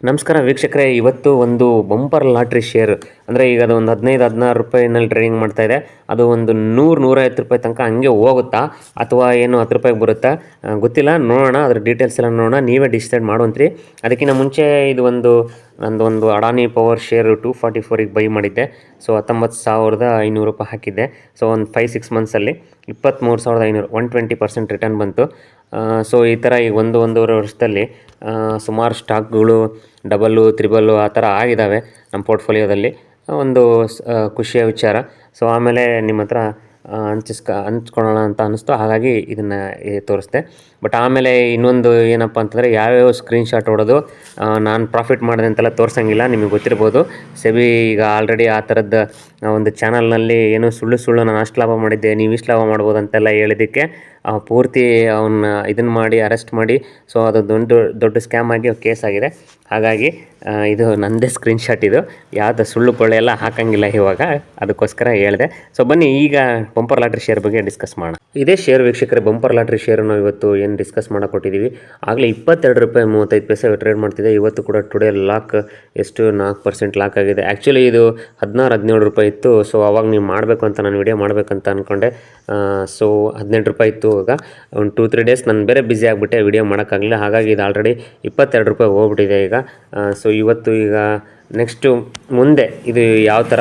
ನಮಸ್ಕಾರ ವೀಕ್ಷಕರೇ, ಇವತ್ತು ಒಂದು ಬಂಪರ್ ಲಾಟ್ರಿ ಶೇರ್ ಅಂದರೆ ಈಗ ಅದು ಒಂದು 15-16 ರೂಪಾಯಿನಲ್ಲಿ ಟ್ರೇಡಿಂಗ್ ಮಾಡ್ತಾ ಇದೆ. ಅದು ಒಂದು 100-150 ರೂಪಾಯಿ ತನಕ ಹಂಗೆ ಹೋಗುತ್ತಾ ಅಥವಾ ಏನು 10 ರೂಪಾಯಿಗೆ ಬರುತ್ತಾ ಗೊತ್ತಿಲ್ಲ. ನೋಡೋಣ, ಅದ್ರ ಡೀಟೇಲ್ಸ್ ಎಲ್ಲ ನೋಡೋಣ, ನೀವೇ ಡಿಸೈಡ್ ಮಾಡುವಂತ್ರಿ. ಅದಕ್ಕಿಂತ ಮುಂಚೆ ಇದು ನಂದೊಂದು ಅಡಾನಿ ಪವರ್ ಶೇರ್ 244ಗೆ ಬೈ ಮಾಡಿದ್ದೆ. ಸೊ 19,500 ರೂಪಾಯಿ ಹಾಕಿದ್ದೆ. ಸೊ ಒಂದು 5-6 ಮಂತ್ಸಲ್ಲಿ 23,500 120% ರಿಟರ್ನ್ ಬಂತು. ಸೊ ಈ ಥರ ಈಗ ಒಂದೂವರೆ ವರ್ಷದಲ್ಲಿ ಸುಮಾರು ಸ್ಟಾಕ್ಗಳು ಡಬಲ್ಲು ತ್ರಿಬಲ್ಲು ಆ ಥರ ಆಗಿದ್ದಾವೆ ನಮ್ಮ ಪೋರ್ಟ್ಫೋಲಿಯೋದಲ್ಲಿ. ಒಂದು ಖುಷಿಯ ವಿಚಾರ. ಸೊ ಆಮೇಲೆ ನಿಮ್ಮ ಹತ್ರ ಹಂಚ್ಕೊಳ್ಳೋಣ ಅಂತ ಅನ್ನಿಸ್ತು, ಹಾಗಾಗಿ ಇದನ್ನು ತೋರಿಸ್ದೆ. ಬಟ್ ಆಮೇಲೆ ಇನ್ನೊಂದು ಏನಪ್ಪ ಅಂತಂದರೆ, ಯಾವ್ಯಾವ ಸ್ಕ್ರೀನ್ಶಾಟ್ ಹೊಡೋದು ನಾನು ಪ್ರಾಫಿಟ್ ಮಾಡಿದೆ ಅಂತೆಲ್ಲ ತೋರಿಸಂಗಿಲ್ಲ. ನಿಮಗೆ ಗೊತ್ತಿರ್ಬೋದು, ಸೆಬಿ ಈಗ ಆಲ್ರೆಡಿ ಆ ಥರದ್ದು ಒಂದು ಚಾನಲ್ನಲ್ಲಿ ಏನು ಸುಳ್ಳು ನಾನು ಅಷ್ಟು ಲಾಭ ಮಾಡಿದ್ದೆ, ನೀವು ಇಷ್ಟು ಲಾಭ ಮಾಡ್ಬೋದು ಅಂತೆಲ್ಲ ಹೇಳಿದ್ದಕ್ಕೆ ಪೂರ್ತಿ ಅವನ್ನ ಇದನ್ನು ಮಾಡಿ ಅರೆಸ್ಟ್ ಮಾಡಿ, ಸೊ ಅದು ದೊಡ್ಡ ಸ್ಕ್ಯಾಮ್ ಆಗಿ ಕೇಸ್ ಆಗಿದೆ. ಹಾಗಾಗಿ ಇದು ನನ್ನದೇ ಸ್ಕ್ರೀನ್ಶಾಟ್. ಇದು ಯಾವುದು ಸುಳ್ಳು ಪೊಳ್ಳೆ ಎಲ್ಲ ಹಾಕಂಗಿಲ್ಲ ಇವಾಗ, ಅದಕ್ಕೋಸ್ಕರ ಹೇಳಿದೆ. ಸೊ ಬನ್ನಿ ಈಗ ಬಂಪರ್ ಲಾಟ್ರಿ ಶೇರ್ ಬಗ್ಗೆ ಡಿಸ್ಕಸ್ ಮಾಡೋಣ. ಇದೇ ಶೇರ್ ವೀಕ್ಷಕರೇ, ಬಂಪರ್ ಲಾಟ್ರಿ ಶೇರ್ ನಾವು ಇವತ್ತು ಏನು ಡಿಸ್ಕಸ್ ಕೊಟ್ಟಿದ್ದೀವಿ. ಆಗಲೇ 22 ರೂಪಾಯಿ 35 ಪೈಸೆ ಟ್ರೇಡ್ ಮಾಡ್ತಿದೆ. ಇವತ್ತು ಕೂಡ ಟುಡೇ ಲಾಕ್ ಎಷ್ಟು 4% ಲಾಕ್ ಆಗಿದೆ. ಆ್ಯಕ್ಚುಲಿ ಇದು 16-17 ರೂಪಾಯಿ ಇತ್ತು. ಸೊ ಅವಾಗ ನೀವು ಮಾಡಬೇಕು ಅಂತ ನಾನು ವಿಡಿಯೋ ಮಾಡಬೇಕಂತ ಅಂದ್ಕೊಂಡೆ. ಸೊ 18 ರೂಪಾಯಿ ಇತ್ತು. ಇವಾಗ ಒಂದು 2-3 ಡೇಸ್ ನಾನು ಬೇರೆ ಬ್ಯುಸಿ ಆಗಿಬಿಟ್ಟೆ, ವಿಡಿಯೋ ಮಾಡೋಕ್ಕಾಗಲಿಲ್ಲ. ಹಾಗಾಗಿ ಇದು ಆಲ್ರೆಡಿ 22 ರೂಪಾಯಿ ಹೋಗ್ಬಿಟ್ಟಿದೆ ಈಗ. ಸೊ ಇವತ್ತು ಈಗ ನೆಕ್ಸ್ಟು ಮುಂದೆ ಇದು ಯಾವ ಥರ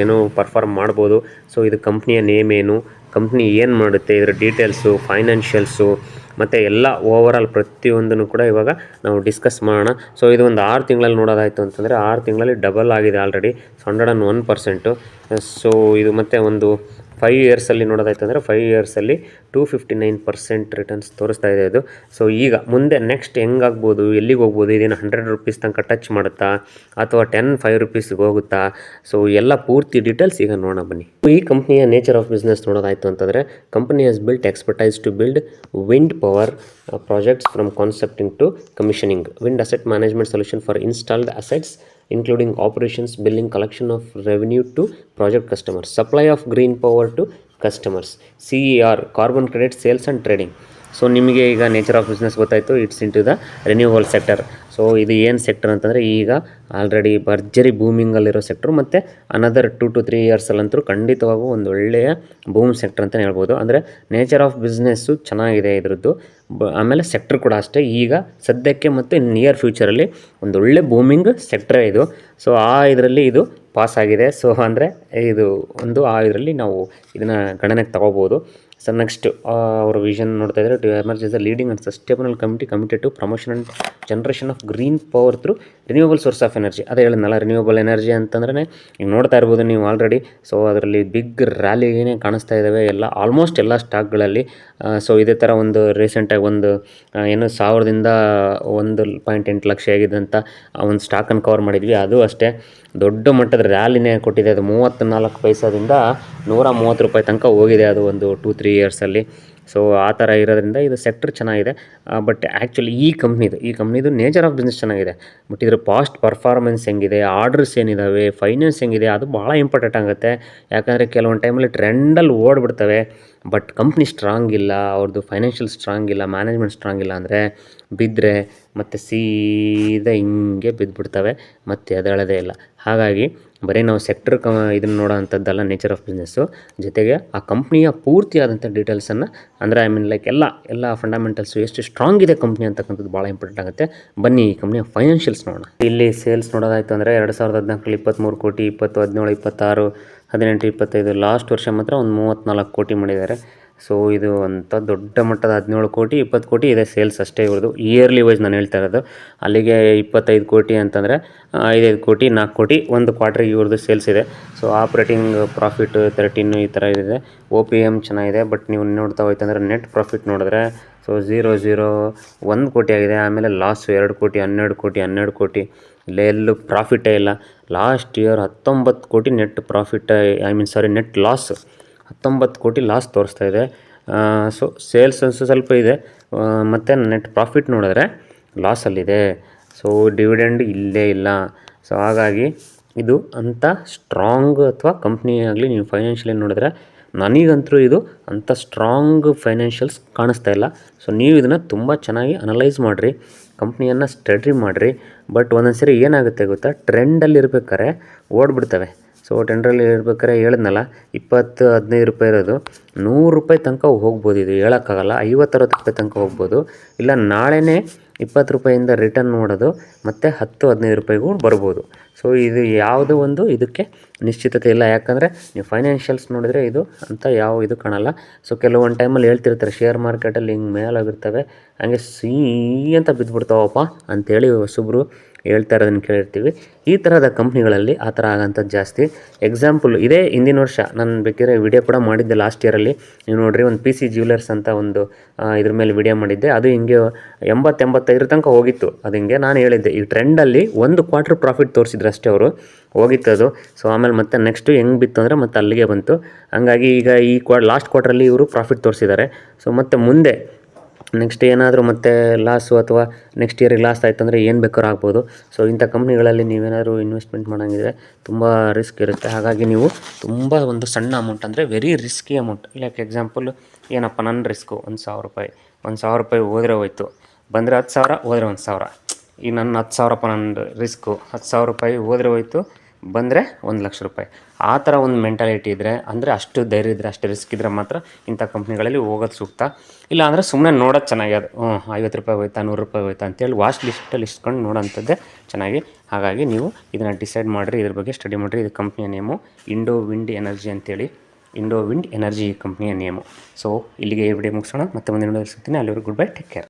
ಏನು ಪರ್ಫಾರ್ಮ್ ಮಾಡ್ಬೋದು, ಸೊ ಇದು ಕಂಪ್ನಿಯ ನೇಮ್ ಏನು, ಕಂಪ್ನಿ ಏನು ಮಾಡುತ್ತೆ, ಇದರ ಡೀಟೇಲ್ಸು, ಫೈನಾನ್ಷಿಯಲ್ಸು ಮತ್ತು ಎಲ್ಲ ಓವರಾಲ್ ಪ್ರತಿಯೊಂದನ್ನು ಕೂಡ ಇವಾಗ ನಾವು ಡಿಸ್ಕಸ್ ಮಾಡೋಣ. ಸೊ ಇದು ಒಂದು 6 ತಿಂಗಳಲ್ಲಿ ನೋಡೋದಾಯಿತು ಅಂತಂದರೆ 6 ತಿಂಗಳಲ್ಲಿ ಡಬಲ್ ಆಗಿದೆ ಆಲ್ರೆಡಿ 101%. ಸೊ ಇದು ಮತ್ತು ಒಂದು 5 ಇಯರ್ಸಲ್ಲಿ ನೋಡೋದಾಯ್ತು ಅಂದರೆ 5 ಇಯರ್ಸಲ್ಲಿ 259% ರಿಟರ್ನ್ಸ್ ತೋರಿಸ್ತಾ ಇದೆ ಇದು. ಸೊ ಈಗ ಮುಂದೆ ನೆಕ್ಸ್ಟ್ ಹೆಂಗಾಗ್ಬೋದು, ಎಲ್ಲಿಗೆ ಹೋಗ್ಬೋದು, ಇದೇನು 100 ರೂಪೀಸ್ ತನಕ ಟಚ್ ಮಾಡುತ್ತಾ ಅಥವಾ 5 ರೂಪೀಸ್ಗೆ ಹೋಗುತ್ತಾ, ಸೊ ಎಲ್ಲ ಪೂರ್ತಿ ಡೀಟೇಲ್ಸ್ ಈಗ ನೋಡೋಣ ಬನ್ನಿ. ಈ ಕಂಪ್ನಿಯ ನೇಚರ್ ಆಫ್ ಬಿಸ್ನೆಸ್ ನೋಡೋದಾಯಿತು ಅಂತಂದರೆ, company has built expertise to build wind power projects from concepting to commissioning, wind asset management solution for installed assets including operations, billing, collection of revenue to project customers, supply of green power to customers, CER, carbon credit sales and trading. So ನಿಮಗೆ ಈಗ nature of business ಗೊತ್ತಾಯಿತು. It's into the renewal sector. So ಇದು ಏನು sector ಅಂತಂದರೆ, ಈಗ already ಭರ್ಜರಿ ಬೂಮಿಂಗಲ್ಲಿರೋ sector, ಮತ್ತು ಅನದರ್ 2 to 3 ಇಯರ್ಸಲ್ಲಂತೂ ಖಂಡಿತವಾಗೂ ಒಂದು ಒಳ್ಳೆಯ ಬೂಮ್ ಸೆಕ್ಟರ್ ಅಂತಲೇ ಹೇಳ್ಬೋದು. ಅಂದರೆ ನೇಚರ್ ಆಫ್ ಬಿಸ್ನೆಸ್ಸು ಚೆನ್ನಾಗಿದೆ ಇದರದ್ದು. ಆಮೇಲೆ ಸೆಕ್ಟ್ರ್ ಕೂಡ ಅಷ್ಟೇ, ಈಗ ಸದ್ಯಕ್ಕೆ ಮತ್ತು ನಿಯರ್ ಫ್ಯೂಚರಲ್ಲಿ ಒಂದು ಒಳ್ಳೆ ಬೂಮಿಂಗ್ ಸೆಕ್ಟ್ರೇ ಇದು. ಸೊ ಆ ಇದರಲ್ಲಿ ಇದು ಪಾಸ್ ಆಗಿದೆ. ಸೊ ಅಂದರೆ ಇದು ಒಂದು ಆ ಇದರಲ್ಲಿ ನಾವು ಇದನ್ನು ಗಣನೆಗೆ ತಗೋಬೋದು. ಸೊ ನೆಕ್ಸ್ಟ್ ಅವರ ವಿಷನ್ ನೋಡ್ತಾ ಇದ್ದಾರೆ, to emerge as a leading and sustainable committee committed to promotion and generation of green power through renewable source of energy. ಅದೇ ಹೇಳಿದ್ನಲ್ಲ, ರಿನ್ಯೂವಬಲ್ ಎನರ್ಜಿ ಅಂತಂದ್ರೆ ಈಗ ನೋಡ್ತಾ ಇರ್ಬೋದು ನೀವು ಆಲ್ರೆಡಿ. ಸೊ ಅದರಲ್ಲಿ ಬಿಗ್ ರ್ಯಾಲಿಗೇ ಕಾಣಿಸ್ತಾ ಇದ್ದಾವೆ ಆಲ್ಮೋಸ್ಟ್ ಎಲ್ಲ ಸ್ಟಾಕ್ಗಳಲ್ಲಿ. ಸೊ ಇದೇ ಥರ ಒಂದು ರೀಸೆಂಟಾಗಿ ಒಂದು ಏನು 1000ದಿಂದ 1.8 ಲಕ್ಷ ಆಗಿದ್ದಂಥ ಒಂದು ಸ್ಟಾಕನ್ನು ಕವರ್ ಮಾಡಿದ್ವಿ. ಅದು ಅಷ್ಟೇ ದೊಡ್ಡ ಮಟ್ಟದ ರ್ಯಾಲಿನೇ ಕೊಟ್ಟಿದೆ. ಅದು 34 ಪೈಸಾದಿಂದ 130 ರೂಪಾಯಿ ತನಕ ಹೋಗಿದೆ ಅದು ಒಂದು 2-3 ಇಯರ್ಸಲ್ಲಿ. ಸೊ ಆ ಥರ ಇರೋದ್ರಿಂದ ಇದು ಸೆಕ್ಟರ್ ಚೆನ್ನಾಗಿದೆ. ಬಟ್ ಆ್ಯಕ್ಚುಲಿ ಈ ಕಂಪ್ನಿದು ನೇಚರ್ ಆಫ್ ಬಿಸ್ನೆಸ್ ಚೆನ್ನಾಗಿದೆ. ಬಟ್ ಇದರ ಪಾಸ್ಟ್ ಪರ್ಫಾರ್ಮೆನ್ಸ್ ಹೆಂಗಿದೆ, ಆರ್ಡರ್ಸ್ ಏನಿದ್ದಾವೆ, ಫೈನಾನ್ಸ್ ಹೆಂಗಿದೆ, ಅದು ಭಾಳ ಇಂಪಾರ್ಟೆಂಟ್ ಆಗುತ್ತೆ. ಯಾಕಂದರೆ ಕೆಲವೊಂದು ಟೈಮಲ್ಲಿ ಟ್ರೆಂಡಲ್ಲಿ ಓಡಿಬಿಡ್ತವೆ, ಬಟ್ ಕಂಪ್ನಿ ಸ್ಟ್ರಾಂಗ್ ಇಲ್ಲ, ಅವ್ರದ್ದು ಫೈನಾನ್ಷಿಯಲ್ ಸ್ಟ್ರಾಂಗ್ ಇಲ್ಲ, ಮ್ಯಾನೇಜ್ಮೆಂಟ್ ಸ್ಟ್ರಾಂಗ್ ಇಲ್ಲ ಅಂದರೆ ಬಿದ್ದರೆ ಮತ್ತು ಸೀದಾ ಹಿಂಗೆ ಬಿದ್ದುಬಿಡ್ತವೆ, ಮತ್ತು ಎದ್ದೇಳೋದೇ ಇಲ್ಲ. ಹಾಗಾಗಿ ಬರೀ ನಾವು ಸೆಕ್ಟರ್ ಇದನ್ನು ನೋಡೋ ಅಂಥದ್ದಲ್ಲ ನೇಚರ್ ಆಫ್ ಬಿಸ್ನೆಸ್ಸು, ಜೊತೆಗೆ ಆ ಕಂಪ್ನಿಯ ಪೂರ್ತಿಯಾದಂಥ ಡೀಟೇಲ್ಸನ್ನು, ಅಂದರೆ ಲೈಕ್ ಎಲ್ಲ ಫಂಡಮೆಂಟಲ್ಸು, ಎಷ್ಟು ಸ್ಟ್ರಾಂಗ್ ಇದೆ ಕಂಪ್ನಿ ಅಂತಕ್ಕಂಥದ್ದು ಭಾಳ ಇಂಪಾರ್ಟೆಂಟ್ ಆಗುತ್ತೆ. ಬನ್ನಿ ಈ ಕಂಪ್ನಿಯ ಫೈನಾನ್ಷಿಯಲ್ಸ್ ನೋಡೋಣ. ಇಲ್ಲಿ ಸೇಲ್ಸ್ ನೋಡೋದಾಯಿತು ಅಂದರೆ 2014 23 ಕೋಟಿ, 20 17 26 18 25 ಲಾಸ್ಟ್ ವರ್ಷ ಮಾತ್ರ ಒಂದು 34 ಕೋಟಿ ಮಾಡಿದ್ದಾರೆ. ಸೊ ಇದು ಅಂಥ ದೊಡ್ಡ ಮಟ್ಟದ 17 ಕೋಟಿ 20 ಕೋಟಿ ಇದೆ ಸೇಲ್ಸ್ ಅಷ್ಟೇ ಇವ್ರದ್ದು. ಇಯರ್ಲಿ ವೈಸ್ ನಾನು ಹೇಳ್ತಾ ಇರೋದು. ಅಲ್ಲಿಗೆ 25 ಕೋಟಿ ಅಂತಂದರೆ 5 ಕೋಟಿ 4 ಕೋಟಿ ಒಂದು ಕ್ವಾರ್ಟ್ರಿಗೆ ಇವ್ರದ್ದು ಸೇಲ್ಸ್ ಇದೆ. ಸೊ ಆಪ್ರೇಟಿಂಗ್ ಪ್ರಾಫಿಟ್ 13 ಈ ಥರ ಇದೆ. OPM ಚೆನ್ನಾಗಿದೆ. ಬಟ್ ನೀವು ನೋಡ್ತಾ ಹೋಯ್ತಂದರೆ ನೆಟ್ ಪ್ರಾಫಿಟ್ ನೋಡಿದ್ರೆ ಸೊ 1 ಕೋಟಿ ಆಗಿದೆ. ಆಮೇಲೆ ಲಾಸು 2 ಕೋಟಿ 12 ಕೋಟಿ ಎಲ್ಲೂ ಪ್ರಾಫಿಟೇ ಇಲ್ಲ. ಲಾಸ್ಟ್ ಇಯರ್ 19 ಕೋಟಿ ನೆಟ್ ಪ್ರಾಫಿಟ್, ನೆಟ್ ಲಾಸ್ 19 ಕೋಟಿ ಲಾಸ್ ತೋರಿಸ್ತಾ ಇದೆ. ಸೊ ಸೇಲ್ಸ್ ಸ್ವಲ್ಪ ಇದೆ, ಮತ್ತು ನೆಟ್ ಪ್ರಾಫಿಟ್ ನೋಡಿದ್ರೆ ಲಾಸಲ್ಲಿದೆ. ಸೊ ಡಿವಿಡೆಂಡ್ ಇಲ್ಲೇ ಇಲ್ಲ. ಸೊ ಹಾಗಾಗಿ ಇದು ಅಂಥ ಸ್ಟ್ರಾಂಗ್ ಅಥವಾ ಕಂಪ್ನಿ ಆಗಲಿ ನೀವು ಫೈನಾನ್ಷಿಯಲಿ ನೋಡಿದ್ರೆ ನನಗಂತೂ ಇದು ಅಂಥ ಸ್ಟ್ರಾಂಗ್ ಫೈನಾನ್ಷಿಯಲ್ಸ್ ಕಾಣಿಸ್ತಾ ಇಲ್ಲ. ಸೊ ನೀವು ಇದನ್ನು ತುಂಬ ಚೆನ್ನಾಗಿ ಅನಲೈಸ್ ಮಾಡಿರಿ, ಕಂಪ್ನಿಯನ್ನು ಸ್ಟಡಿ ಮಾಡಿರಿ, ಬಟ್ ಒಂದೊಂದು ಸರಿ ಏನಾಗುತ್ತೆ ಗೊತ್ತಾ, ಟ್ರೆಂಡಲ್ಲಿ ಇರ್ಬೇಕಾದ್ರೆ ಓಡ್ಬಿಡ್ತವೆ. ಸೊ ಟ್ರೆಂಡಲ್ಲಿ ಇರ್ಬೇಕಾದ್ರೆ ಹೇಳಿದ್ನಲ್ಲ, 20-15 ರೂಪಾಯಿ ಇರೋದು ₹100 ತನಕ ಹೋಗ್ಬೋದು. ಇದು ಹೇಳೋಕ್ಕಾಗಲ್ಲ, 50-60 ರೂಪಾಯಿ ತನಕ ಹೋಗ್ಬೋದು. ಇಲ್ಲ ನಾಳೆನೇ 20 ರೂಪಾಯಿಂದ ರಿಟರ್ನ್ ಮಾಡೋದು ಮತ್ತು 10-15 ರೂಪಾಯಿಗೂ ಬರ್ಬೋದು. ಸೊ ಇದು ಯಾವುದೋ ಒಂದು ಇದಕ್ಕೆ ನಿಶ್ಚಿತತೆ ಇಲ್ಲ. ಯಾಕಂದರೆ ನೀವು ಫೈನಾನ್ಷಿಯಲ್ಸ್ ನೋಡಿದರೆ ಇದು ಅಂತ ಯಾವ ಇದು ಕಾಣಲ್ಲ. ಸೊ ಕೆಲವೊಂದು ಟೈಮಲ್ಲಿ ಹೇಳ್ತಿರ್ತಾರೆ ಶೇರ್ ಮಾರ್ಕೆಟಲ್ಲಿ ಹಿಂಗೆ ಮೇಲಾಗಿರ್ತವೆ, ಹಂಗೆ ಅಂತ ಬಿದ್ದುಬಿಡ್ತಾವಪ್ಪ ಅಂಥೇಳಿ ಹೊಸಬ್ರು ಹೇಳ್ತಾ ಇರೋದನ್ನು ಕೇಳಿರ್ತೀವಿ. ಈ ಥರದ ಕಂಪ್ನಿಗಳಲ್ಲಿ ಆ ಥರ ಆಗೋಂಥದ್ದು ಜಾಸ್ತಿ. ಎಕ್ಸಾಂಪಲ್ ಇದೇ ಹಿಂದಿನ ವರ್ಷ ನಾನು ಬೇಕಿದ್ರೆ ವಿಡಿಯೋ ಕೂಡ ಮಾಡಿದ್ದೆ ಲಾಸ್ಟ್ ಇಯರಲ್ಲಿ. ನೀವು ನೋಡಿರಿ, ಒಂದು PC ಜ್ಯುವೆಲರ್ಸ್ ಅಂತ ಒಂದು ಇದ್ರ ಮೇಲೆ ವಿಡಿಯೋ ಮಾಡಿದ್ದೆ. ಅದು ಹಿಂಗೆ 80-85 ತನಕ ಹೋಗಿತ್ತು. ಅದು ಹಿಂಗೆ ನಾನು ಹೇಳಿದ್ದೆ, ಈ ಟ್ರೆಂಡಲ್ಲಿ 1 ಕ್ವಾರ್ಟರ್ ಪ್ರಾಫಿಟ್ ತೋರಿಸಿದ್ರು ಅಷ್ಟೇ ಅವರು, ಹೋಗಿತ್ತದು. ಸೊ ಆಮೇಲೆ ಮತ್ತೆ ನೆಕ್ಸ್ಟು ಹೆಂಗೆ ಬಿತ್ತು ಅಂದರೆ ಮತ್ತೆ ಅಲ್ಲಿಗೆ ಬಂತು. ಹಂಗಾಗಿ ಈಗ ಈ ಲಾಸ್ಟ್ ಕ್ವಾರ್ಟ್ರಲ್ಲಿ ಇವರು ಪ್ರಾಫಿಟ್ ತೋರಿಸಿದ್ದಾರೆ. ಸೊ ಮತ್ತು ಮುಂದೆ ನೆಕ್ಸ್ಟ್ ಏನಾದರೂ ಮತ್ತೆ ಲಾಸು ಅಥವಾ ನೆಕ್ಸ್ಟ್ ಇಯರಿಗೆ ಲಾಸ್ ಆಯಿತು ಅಂದರೆ ಏನು ಬೇಕಾದ್ರೂ ಆಗ್ಬೋದು. ಸೊ ಇಂಥ ಕಂಪ್ನಿಗಳಲ್ಲಿ ನೀವೇನಾದರೂ ಇನ್ವೆಸ್ಟ್ಮೆಂಟ್ ಮಾಡೋಂಗಿದ್ರೆ ತುಂಬ ರಿಸ್ಕ್ ಇರುತ್ತೆ. ಹಾಗಾಗಿ ನೀವು ತುಂಬ ಒಂದು ಸಣ್ಣ ಅಮೌಂಟ್ ಅಂದರೆ very risky amount. Like example ಏನಪ್ಪ ನನ್ನ ರಿಸ್ಕು ₹1,000 ಹೋದರೆ ಹೋಯ್ತು, ಬಂದರೆ 10,000, ಹೋದರೆ 1,000. ಈಗ ನನ್ನ 10,000 ನನ್ನ ರಿಸ್ಕು, ₹10,000 ಹೋದರೆ ಹೋಯ್ತು, ಬಂದರೆ ₹1,00,000. ಆ ಥರ ಒಂದು ಮೆಂಟಾಲಿಟಿ ಇದ್ದರೆ, ಅಂದರೆ ಅಷ್ಟು ಧೈರ್ಯ ಇದ್ದರೆ, ಅಷ್ಟು ರಿಸ್ಕ್ ಇದ್ದರೆ ಮಾತ್ರ ಇಂಥ ಕಂಪ್ನಿಗಳಲ್ಲಿ ಹೋಗೋದು ಸೂಕ್ತ. ಇಲ್ಲ ಅಂದರೆ ಸುಮ್ಮನೆ ನೋಡೋದು ಚೆನ್ನಾಗಿ, ಅದು ₹50 ಹೋಯ್ತಾ, ₹100 ಹೋಯ್ತಾ ಅಂತೇಳಿ ವಾಚ್ ಲಿಸ್ಟಲ್ಲಿ ಇಸ್ಕೊಂಡು ನೋಡೋಂಥದ್ದೇ ಚೆನ್ನಾಗಿ. ಹಾಗಾಗಿ ನೀವು ಇದನ್ನು ಡಿಸೈಡ್ ಮಾಡಿರಿ, ಇದ್ರ ಬಗ್ಗೆ ಸ್ಟಡಿ ಮಾಡಿರಿ. ಇದು ಕಂಪ್ನಿಯ ನೇಮು ಇಂಡೋ ವಿಂಡ್ ಎನರ್ಜಿ ಅಂತೇಳಿ, ಇಂಡೋ ವಿಂಡ್ ಎನರ್ಜಿ ಕಂಪ್ನಿಯ ನೇಮು. ಸೊ ಇಲ್ಲಿಗೆ ಈ ವಿಡಿಯೋ ಮುಗಿಸೋಣ, ಮತ್ತೆ ಮುಂದಿನ ವಿಡಿಯೋ ಸಿಗ್ತೀನಿ. ಅಲ್ಲಿವರೆಗೂ ಗುಡ್ ಬೈ, ಟೇಕ್ ಕೇರ್.